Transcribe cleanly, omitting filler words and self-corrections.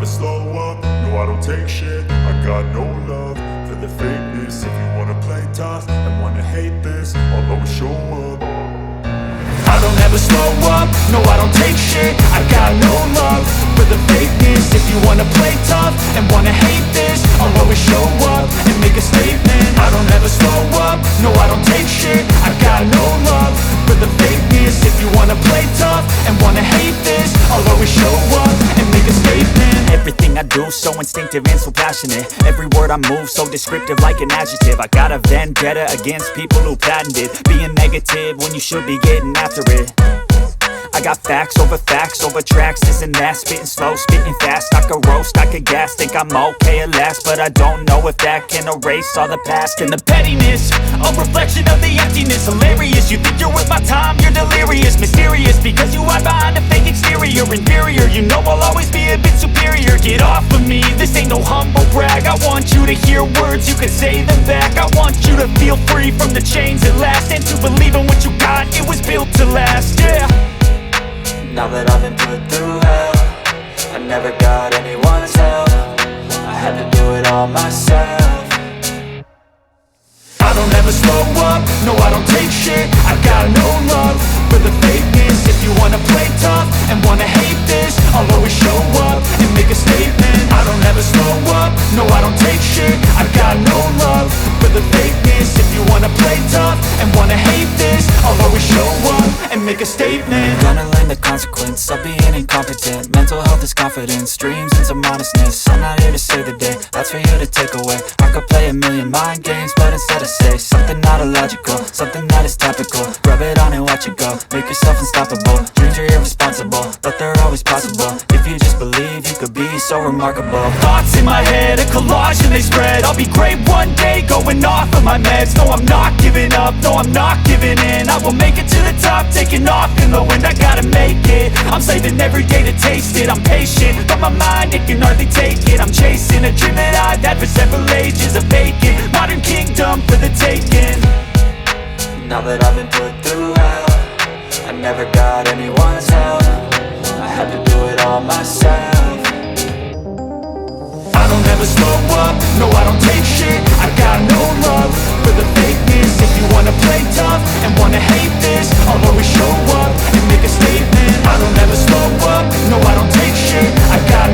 slow up, no I don't take shit. I got no love for the fakeness. If you wanna play tough and wanna hate this, I'll always show up. I don't ever slow up, no I don't take shit. I got no love for the fakeness. If you wanna play tough and wanna hate this, I'll always show up and make a statement. I don't ever slow up, no I don't take shit. I got no love for the fakeness. If you wanna play tough and wanna hate this, I'll always show up and make a statement. Everything I do so instinctive and so passionate. Every word I move so descriptive like an adjective. I got a vendetta against people who patented being negative when you should be getting after it. I got facts over tracks, this and that. Spitting slow, spitting fast, I could roast, I could gas. Think I'm okay at last, but I don't know if that can erase all the past. And the pettiness, a reflection of the emptiness. Hilarious, you think you're worth my time, you're delirious. Mysterious, because you hide behind a fake exterior. Inferior, you know I'll always be a bit superior. Get off of me, this ain't no humble brag. I want you to hear words, you can say them back. I want you to feel free from the chains at last, and to believe in what you got, it was built to last, yeah. Now that I've been put through hell, I never got anyone's help. I had to do it all myself. I don't ever slow up, no I don't take shit. I got no love for the fakeness. If you wanna play tough and wanna hate this, I'll always show up and make a statement. I don't ever slow up, no I don't take shit. I got no love for the fakeness. If you wanna play tough and wanna hate this, I'll always show up and make a statement. Gonna learn the consequence of being incompetent. Mental health is confidence, dreams and some honestness. I'm not here to save the day, that's for you to take away. I could play a million mind games, but instead I say something not illogical, something that is topical. Rub it on and watch it go, make yourself unstoppable. Dreams are irresponsible, but they're always possible. If you just believe, you could be so remarkable. Thoughts in my head, a collage and they spread. I'll be great one day, going off of my meds. No, I'm not giving up, no, I'm not giving in. I will make it to the top, taking off in the wind. I gotta make it, I'm saving every day to taste it. I'm patient, but my mind, it can hardly take it. I'm chasing a dream that I've had for several ages. A vacant, modern kingdom for the taking. Now that I've been put through hell, I never got anyone's help. I had to do it all myself. I don't ever slow up, no I don't take shit. I got no love for the fakeness. If you wanna play tough and wanna hate this, I'll always show up and make a statement. I don't ever slow up, no I don't take shit. I got